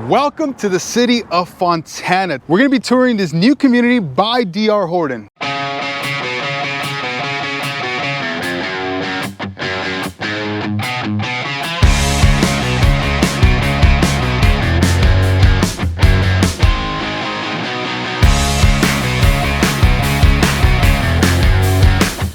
Welcome to the city of Fontana. We're gonna be touring this new community by DR Horton.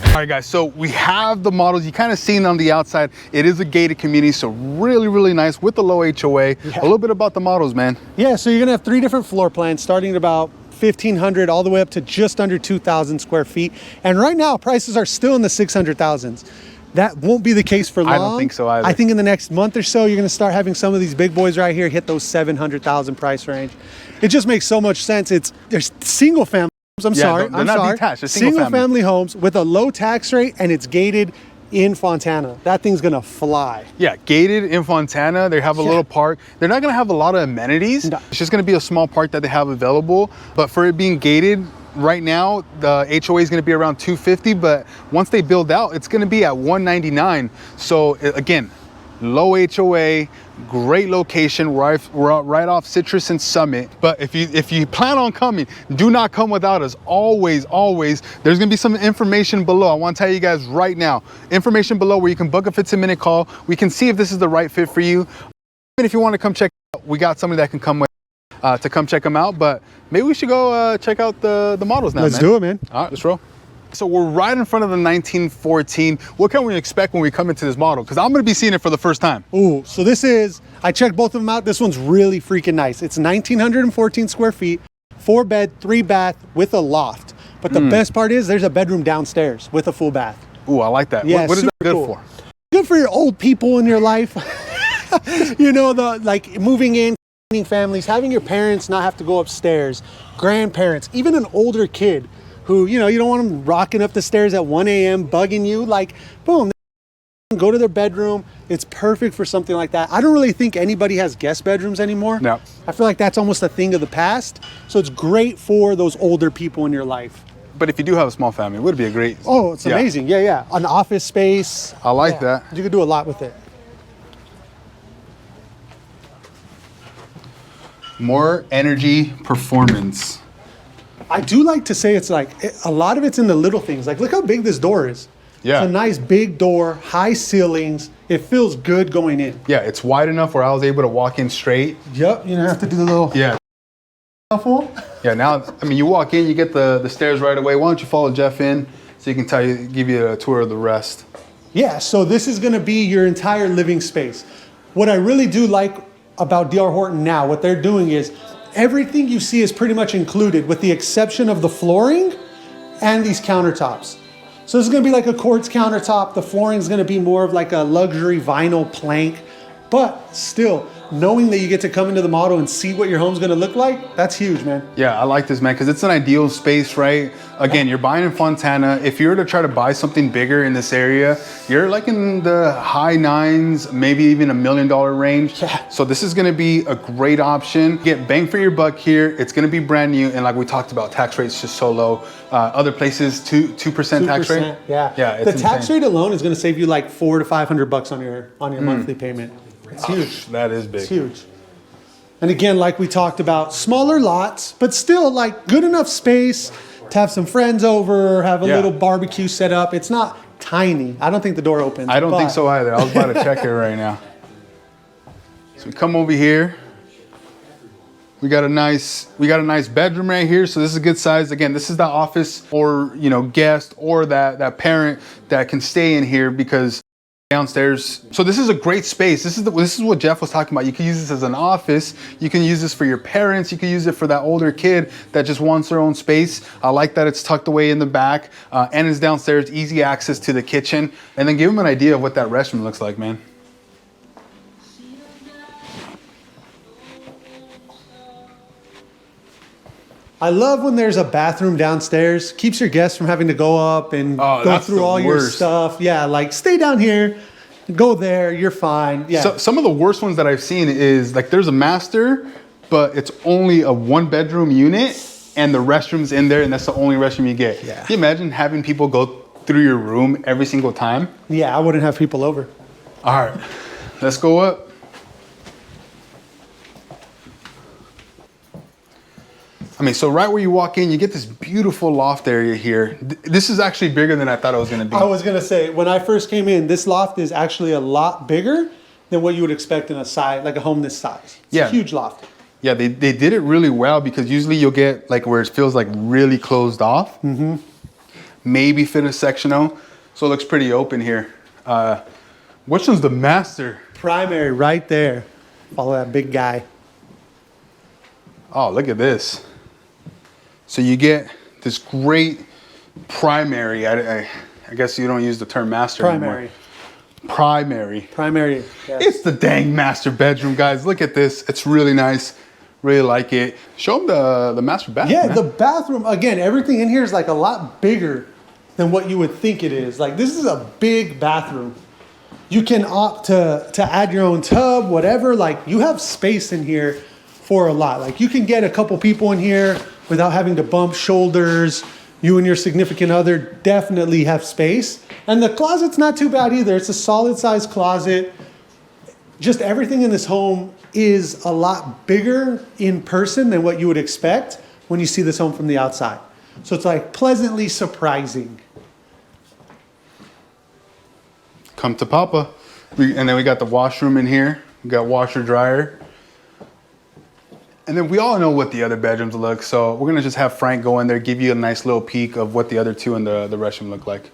All right guys, so we have the models. You kind of seen on the outside. It is a gated community, so really nice with the low HOA. A little bit about the models, man. Yeah, so you're gonna have 3 different floor plans starting at about 1,500 all the way up to just under 2,000 square feet. And right now prices are still in the 600,000s. That won't be the case for long. I don't think so either. I think in the next month or so, you're gonna start having some of these big boys right here hit those 700,000 price range. It just makes so much sense. There's single family. I'm sorry. They're not detached. They're single family homes with a low tax rate, and it's gated in Fontana. That thing's gonna fly. Yeah, gated in Fontana. They have a little park. They're not gonna have a lot of amenities. No. It's just gonna be a small park that they have available. But for it being gated, right now the HOA is gonna be around 250. But once they build out, it's gonna be at 199. So again, low HOA. Great location, we're right off Citrus and Summit. But if you plan on coming, do not come without us. Always, there's gonna be some information below. I want to tell you guys right now, information below where you can book a 15-minute call. We can see if this is the right fit for you. And if you want to come check it out, we got somebody that can come with to come check them out. But maybe we should go check out the models now. Let's do it, man. All right, let's roll. So we're right in front of the 1914. What can we expect when we come into this model? Because I'm gonna be seeing it for the first time. Ooh, so I checked both of them out. This one's really freaking nice. It's 1,914 square feet, 4 bed, 3 bath with a loft. But the best part is there's a bedroom downstairs with a full bath. Ooh, I like that. Yeah, what is that good cool. for? Good for your old people in your life. You know, moving in, families, having your parents not have to go upstairs, grandparents, even an older kid who, you don't want them rocking up the stairs at 1 a.m. bugging you, boom, they go to their bedroom. It's perfect for something like that. I don't really think anybody has guest bedrooms anymore. No. I feel like that's almost a thing of the past. So it's great for those older people in your life. But if you do have a small family, it would be a great... Oh, it's amazing. Yeah. An office space. I like that. You could do a lot with it. More energy performance. I do like to say a lot of it's in the little things. Look how big this door is. Yeah. It's a nice big door, high ceilings. It feels good going in. Yeah, it's wide enough where I was able to walk in straight. Yep, you don't have to do the little... Yeah. Yeah, now, you walk in, you get the stairs right away. Why don't you follow Jeff in so he can give you a tour of the rest. Yeah, so this is gonna be your entire living space. What I really do like about DR Horton now, what they're doing is everything you see is pretty much included with the exception of the flooring and these countertops. So this is gonna be like a quartz countertop. The flooring is gonna be more of like a luxury vinyl plank, but still, knowing that you get to come into the model and see what your home's gonna look like, that's huge, man. Yeah, I like this, man, because it's an ideal space, right? Again, you're buying in Fontana. If you were to try to buy something bigger in this area, you're like in the high 9s, maybe even $1 million range. Yeah. So this is gonna be a great option. Get bang for your buck here. It's gonna be brand new. And like we talked about, tax rate's just so low. Other places, 2% tax rate. Yeah. It's the tax rate alone is gonna save you like $400 to $500 on your monthly payment. It's huge. That is big. It's huge. And again, like we talked about, smaller lots, but still good enough space to have some friends over, have a little barbecue set up. It's not tiny. I don't think the door opens. I don't think so either. I was about to check it right now. So we come over here. We got a nice bedroom right here. So this is a good size. Again, this is the office or guest or that parent that can stay in here because downstairs. So this is a great space. This is what Jeff was talking about. You can use this as an office. You can use this for your parents. You can use it for that older kid that just wants their own space. I like that it's tucked away in the back and it's downstairs, easy access to the kitchen. And then give them an idea of what that restroom looks like, man. I love when there's a bathroom downstairs. Keeps your guests from having to go up and go through all your stuff. Yeah, stay down here, go there, you're fine. Yeah. So, some of the worst ones that I've seen is there's a master, but it's only a 1-bedroom unit and the restroom's in there and that's the only restroom you get. Yeah. Can you imagine having people go through your room every single time? Yeah, I wouldn't have people over. All right, let's go up. I mean, so right where you walk in, you get this beautiful loft area here. This is actually bigger than I thought it was gonna be. I was gonna say, when I first came in, this loft is actually a lot bigger than what you would expect in a size, like a home this size. It's a huge loft. Yeah, they did it really well, because usually you'll get like where it feels like really closed off. Mm-hmm. Maybe fit a sectional. So it looks pretty open here. Which one's the master? Primary right there. Follow that big guy. Oh, look at this. So you get this great primary. I guess you don't use the term master anymore. Primary. Primary, yes. It's the dang master bedroom, guys. Look at this. It's really nice. Really like it. Show them the master bathroom. Yeah, man. the bathroom, again, everything in here is like a lot bigger than what you would think it is. Like, this is a big bathroom. You can opt to add your own tub, whatever. Like, you have space in here for a lot. Like, you can get a couple people in here without having to bump shoulders. You and your significant other definitely have space. And the closet's not too bad either. It's a solid sized closet. Just everything in this home is a lot bigger in person than what you would expect when you see this home from the outside. So it's like pleasantly surprising. Come to Papa. And then we got the washroom in here. We got washer dryer. And then we all know what the other bedrooms look. So we're gonna just have Frank go in there, give you a nice little peek of what the other two in the restroom look like.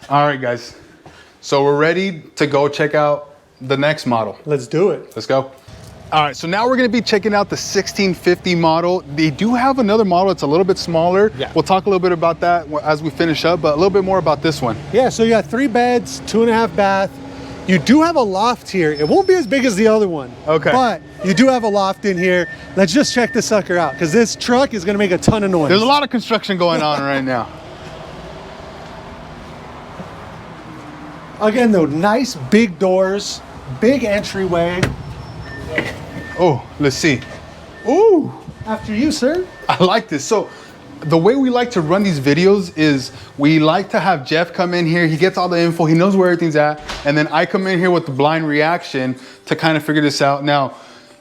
All right, guys. So we're ready to go check out the next model. Let's do it. Let's go. All right, so now we're gonna be checking out the 1650 model. They do have another model, it's a little bit smaller. Yeah. We'll talk a little bit about that as we finish up, but a little bit more about this one. Yeah, so you got 3 beds, 2.5 bath. You do have a loft here. It won't be as big as the other one. Okay. But you do have a loft in here. Let's just check this sucker out, because this truck is gonna make a ton of noise. There's a lot of construction going on right now. Again though, nice big doors, big entryway. Oh, let's see. Ooh, After you, sir. I like this. So the way we like to run these videos is we like to have Jeff come in here. He gets all the info. He knows where everything's at. And then I come in here with the blind reaction to kind of figure this out. Now,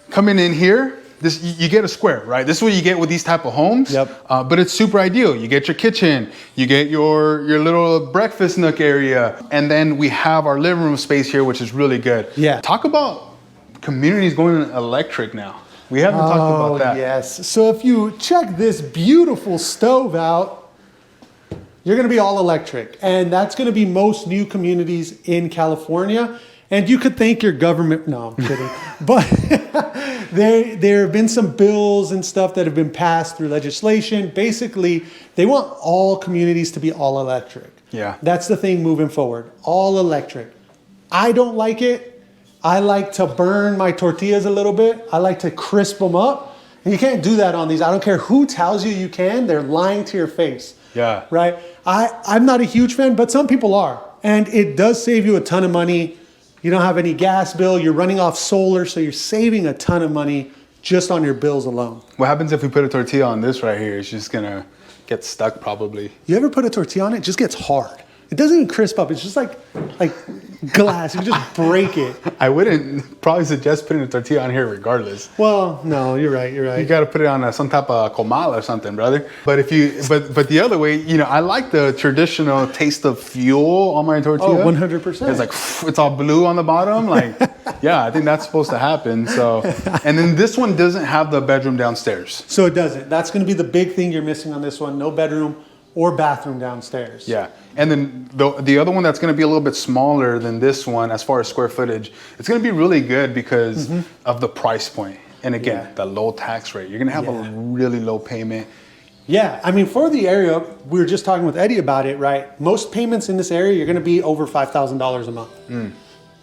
coming in here, you get a square, right? This is what you get with these type of homes. Yep. But it's super ideal. You get your kitchen, you get your little breakfast nook area, and then we have our living room space here, which is really good. Yeah. Talk about communities going electric now. We haven't talked about that. Yes. So if you check this beautiful stove out, you're going to be all electric. And that's going to be most new communities in California. And you could thank your government. No, I'm kidding. But there have been some bills and stuff that have been passed through legislation. Basically, they want all communities to be all electric. Yeah. That's the thing moving forward. All electric. I don't like it. I like to burn my tortillas a little bit. I like to crisp them up. And you can't do that on these. I don't care who tells you you can. They're lying to your face. Yeah. Right? I'm not a huge fan, but some people are. And it does save you a ton of money. You don't have any gas bill. You're running off solar, so you're saving a ton of money just on your bills alone. What happens if we put a tortilla on this right here? It's just gonna get stuck probably. You ever put a tortilla on it? It just gets hard. It doesn't even crisp up. It's just like glass. You just break it. I wouldn't probably suggest putting a tortilla on here regardless. Well, no, you're right. You're right. You got to put it on some type of comal or something, brother. But but the other way, I like the traditional taste of fuel on my tortilla. Oh, 100%. It's like it's all blue on the bottom. Like, yeah, I think that's supposed to happen. So, and then this one doesn't have the bedroom downstairs. So it doesn't. That's going to be the big thing you're missing on this one. No bedroom or bathroom downstairs. Yeah, and then the other one that's going to be a little bit smaller than this one as far as square footage, it's going to be really good because of the price point. And again, the low tax rate. You're going to have a really low payment. Yeah, I mean, for the area, we were just talking with Eddie about it, right? Most payments in this area, you're going to be over $5,000 a month.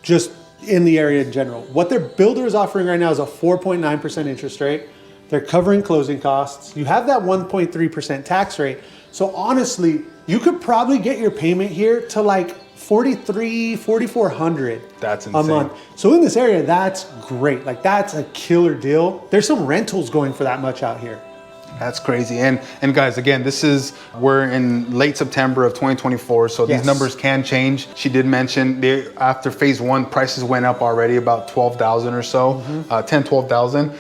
Just in the area in general. What their builder is offering right now is a 4.9% interest rate. They're covering closing costs. You have that 1.3% tax rate. So honestly, you could probably get your payment here to like $4,400. That's insane. A month. So in this area, that's great. Like that's a killer deal. There's some rentals going for that much out here. That's crazy. And guys, again, we're in late September of 2024, so Yes. these numbers can change. She did mention after phase one, prices went up already about 12,000 or so, 10, 12,000.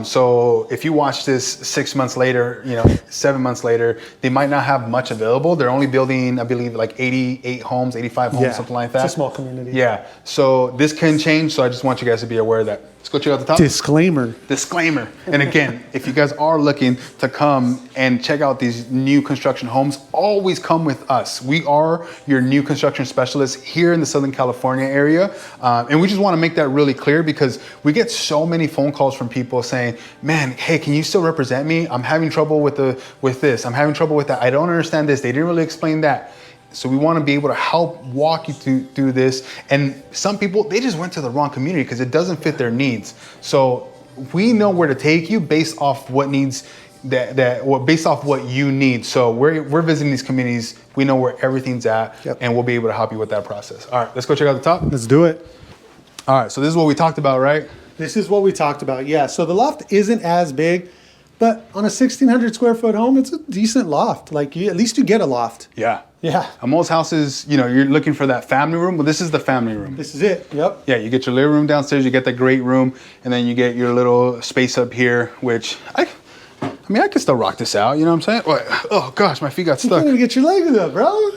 So if you watch this 6 months later, 7 months later, they might not have much available. They're only building, I believe, like 88 homes, 85 homes, something like that. It's a small community. Yeah. So this can change. So I just want you guys to be aware of that. Let's go check out the top. Disclaimer. And again, if you guys are looking to come and check out these new construction homes, always come with us. We are your new construction specialists here in the Southern California area. And we just want to make that really clear because we get so many phone calls from people saying, man, hey, can you still represent me? I'm having trouble with this. I'm having trouble with that. I don't understand this. They didn't really explain that. So we want to be able to help walk you through this. And some people, they just went to the wrong community because it doesn't fit their needs. So we know where to take you based off what needs based off what you need. So we're visiting these communities. We know where everything's at, and we'll be able to help you with that process. All right, let's go check out the top. Let's do it. All right, so this is what we talked about, right? This is what we talked about. Yeah. So the loft isn't as big, but on a 1,600 square foot home, it's a decent loft. Like at least you get a loft. Yeah. Yeah. On most houses, you're looking for that family room. Well, this is the family room. This is it. Yep. Yeah, you get your living room downstairs, you get that great room, and then you get your little space up here, which I could still rock this out. You know what I'm saying? Oh gosh, my feet got stuck. You can't even get your legs up, bro.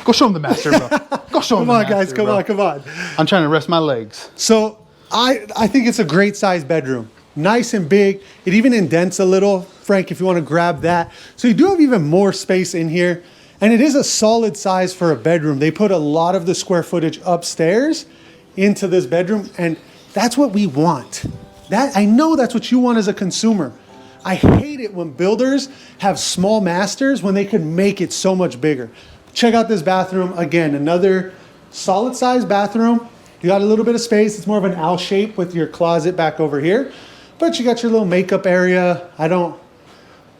Go show them the master, bro. Go show them the master, Come on, come on. I'm trying to rest my legs. So I think it's a great size bedroom. Nice and big. It even indents a little, Frank, if you want to grab that. So you do have even more space in here. And it is a solid size for a bedroom. They put a lot of the square footage upstairs into this bedroom, and that's what we want. I know that's what you want as a consumer. I hate it when builders have small masters when they could make it so much bigger. Check out this bathroom. Again, another solid size bathroom. You got a little bit of space. It's more of an L shape with your closet back over here. But you got your little makeup area. What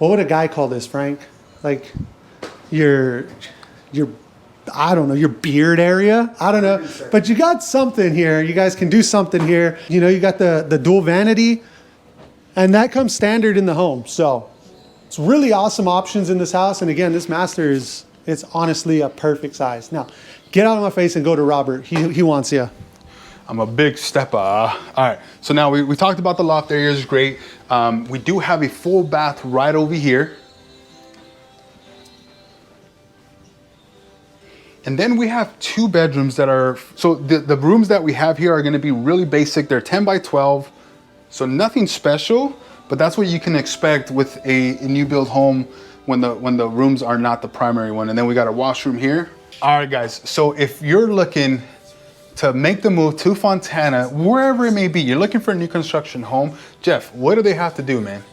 would a guy call this, Frank? Like your I don't know, your beard area. I don't know. But you got something here. You guys can do something here. You got the dual vanity, and that comes standard in the home. So it's really awesome options in this house. And again, this master it's honestly a perfect size. Now, get out of my face and go to Robert. He wants you. I'm a big stepper. All right, so now we talked about the loft area is great. We do have a full bath right over here. And then we have 2 bedrooms that are, so the rooms that we have here are gonna be really basic. They're 10 by 12, so nothing special, but that's what you can expect with a new build home when the rooms are not the primary one. And then we got a washroom here. All right, guys, so if you're looking to make the move to Fontana, wherever it may be, you're looking for a new construction home, Jeff, what do they have to do, man?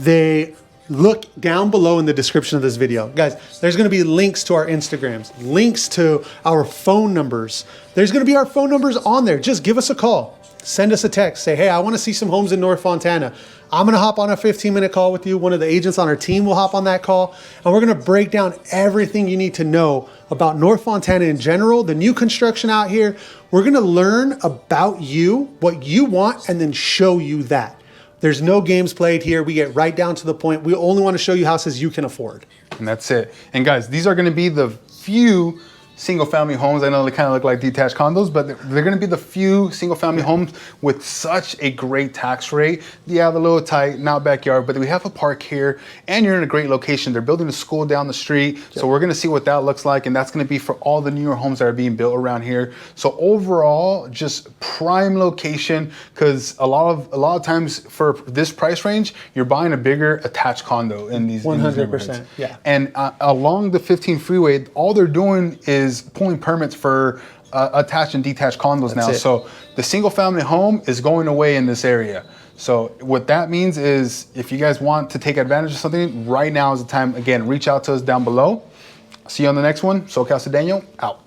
They look down below in the description of this video. Guys, there's gonna be links to our Instagrams, links to our phone numbers. There's gonna be our phone numbers on there. Just give us a call. Send us a text. Say, hey, I wanna see some homes in North Fontana. I'm gonna hop on a 15-minute call with you. One of the agents on our team will hop on that call, and we're gonna break down everything you need to know about North Fontana in general, the new construction out here. We're gonna learn about you, what you want, and then show you that. There's no games played here. We get right down to the point. We only want to show you houses you can afford. And that's it. And guys, these are going to be the few single family homes. I know they kind of look like detached condos, but they're going to be the few single family homes with such a great tax rate. Yeah, the little tight, not backyard, but we have a park here and you're in a great location. They're building a school down the street. Yep. So we're going to see what that looks like. And that's going to be for all the newer homes that are being built around here. So overall, just prime location, because a lot of times for this price range, you're buying a bigger attached condo in these 100%. Yeah. And along the 15 freeway, all they're doing is pulling permits for attached and detached condos now. So the single family home is going away in this area. So what that means is if you guys want to take advantage of something, right now is the time. Again, reach out to us down below. See you on the next one. SoCal Cedeno, out.